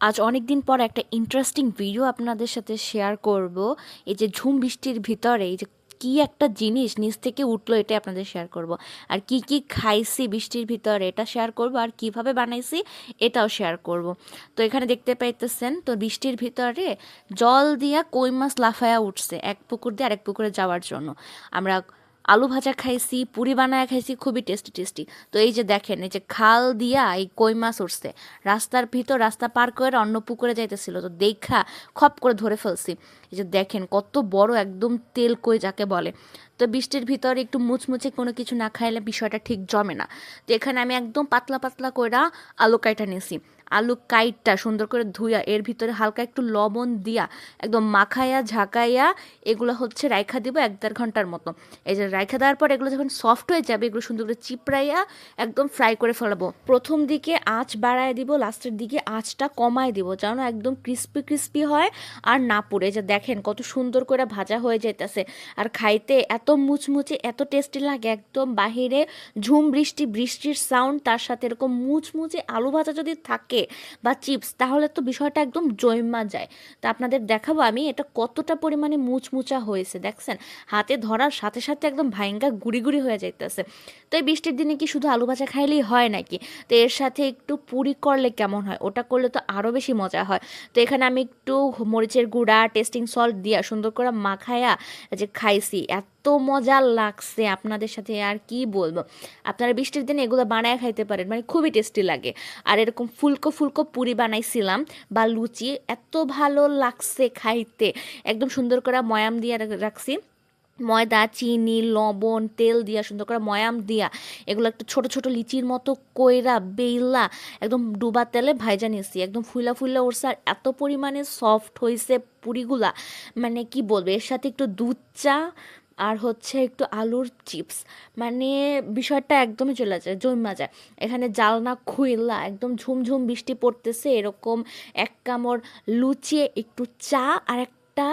আজ অনেক দিন পর একটা ইন্টারেস্টিং ভিডিও আপনাদের সাথে শেয়ার করব। এই যে ঝুম বৃষ্টির ভিতরে এই যে কি একটা জিনিস নিচ থেকে উঠলো, এটা আপনাদের শেয়ার করব। আর কি কি খাইছি বৃষ্টির ভিতরে এটা শেয়ার করব, আর কিভাবে বানাইছি এটাও শেয়ার করব। তো এখানে দেখতে পাইতেছেন, তো বৃষ্টির ভিতরে জল দিয়া কই মাছ লাফায়া উঠছে এক পুকুর দিয়ে আরেক পুকুরে যাওয়ার জন্য। আমরা আলু ভাজা খাইছি, পুরি বানায় খাইছি, খুবই টেস্টি টেস্টি। তো এই যে দেখেন, এই যে খাল দিয়া এই কই মাছ উঠছে রাস্তার ভিতর, রাস্তা পার করে অন্য পুকুরে যাইতেছিল, তো দেখা খপ করে ধরে ফেলছি। এই যে দেখেন কত বড়, একদম তেল কই যাকে বলে। তো বৃষ্টির ভিতরে একটু মুচমুচে কোনো কিছু না খাইলে বিষয়টা ঠিক জমে না। তো এখানে আমি একদম পাতলা পাতলা কইরা আলু কাইটা নিছি। আলু কাইটটা সুন্দর করে ধুইয়া এর ভিতরে হালকা একটু লবণ দিয়া একদম মাখাইয়া ঝাঁকাইয়া এগুলো হচ্ছে রাইখা দিব 1-1.5 ঘন্টার মতো। এই যে রাইখা দেওয়ার পর এগুলো যখন সফট হয়ে যাবে, এগুলো সুন্দর করে চিপড়াইয়া একদম ফ্রাই করে ফেলাবো। প্রথম দিকে আঁচ বাড়ায় দিব, লাস্টের দিকে আঁচটা কমায় দিব, যেন একদম ক্রিস্পি ক্রিস্পি হয় আর না পুড়ে। যে দেখেন কত সুন্দর করে ভাজা হয়ে যাইতেছে, আর খাইতে এত মুচমুচে এত টেস্টি লাগে। একদম বাহিরে ঝুম বৃষ্টি, বৃষ্টির সাউন্ড, তার সাথে এরকম মুচমুচে আলু ভাজা যদি থাকে বা চিপস, তাহলে তো বিষয়টা একদম জৈমা যায়। তা আপনাদের দেখাবো আমি এটা কতটা পরিমাণে মুচমুচা হয়েছে। দেখছেন, হাতে ধরার সাথে সাথে একদম ভাইঙ্গা গুড়ি গুড়ি হয়ে যাইতেছে। তো এই বৃষ্টির দিনে কি শুধু আলু ভাজা খাইলেই হয় নাকি? তো এর সাথে একটু পুরি করলে কেমন হয়? ওটা করলে তো আরও বেশি মজা হয়। তো এখানে আমি একটু মরিচের গুঁড়া, টেস্টিং সল্ট দিয়া সুন্দর করে মাখায়া যে খাইছি, এত মজা লাগছে আপনাদের সাথে আর কি বলবো। আপনারা বৃষ্টির দিনে এগুলো বানায় খাইতে পারেন, মানে খুবই টেস্টি লাগে। আর এরকম ফুলকো ফুলকো পুরি বানাইছিলাম বা লুচি, এত ভালো লাগছে খাইতে। একদম সুন্দর করে ময়াম দিয়ে রাখছি, ময়দা, চিনি, লবণ, তেল দিয়া সুন্দর করে ময়াম দিয়া এগুলো একটু ছোট ছোট লিচির মতো কইরা বেইলা একদম ডুবা তেলে ভাইজা নিয়েছি। একদম ফুলা ফুলা উঠছে আর এত পরিমাণে সফট হয়েছে পুরিগুলা, মানে কি বলবো। এর সাথে একটু দুধ চা আর হচ্ছে একটু আলুর চিপস, মানে বিষয়টা একদমই চলে যায়, জমা যায়। এখানে জালনা খুইলা একদম ঝুমঝুম বৃষ্টি পড়তেছে, এরকম এক কামড় লুচি, একটু চা আর একটা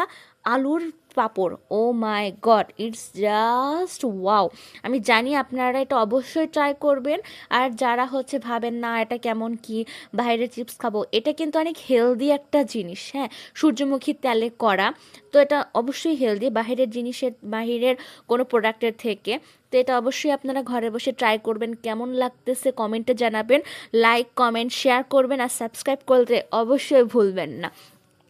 আলুর পাঁপড়। ও মাই গড, ইটস জাস্ট ওয়াও। আমি জানি আপনারা এটা অবশ্যই ট্রাই করবেন। আর যারা হচ্ছে ভাবেন না এটা কেমন কি, বাইরের চিপস খাবো, এটা কিন্তু অনেক হেলদি একটা জিনিস। হ্যাঁ, সূর্যমুখী তেলে করা, তো এটা অবশ্যই হেলদি বাহিরের জিনিসের, বাহিরের কোনো প্রোডাক্টের থেকে। তো এটা অবশ্যই আপনারা ঘরে বসে ট্রাই করবেন, কেমন লাগতেছে কমেন্টে জানাবেন। লাইক, কমেন্ট, শেয়ার করবেন আর সাবস্ক্রাইব করতে অবশ্যই ভুলবেন না।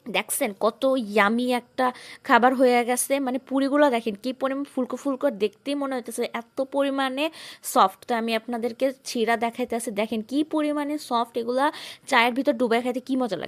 দেখছেন কত ইয়ামি একটা খাবার হয়ে গেছে, মানে পুরিগুলো দেখেন কি পরিমাণ ফুলকো ফুলকো, দেখতেই মনে হইতেছে এত পরিমাণে সফট। তো আমি আপনাদেরকে ছিঁড়া দেখাইতেছি, দেখেন কি পরিমাণে সফট। এগুলা চায়ের ভিতর ডুবাই খাইতে কি মজা লাগবে।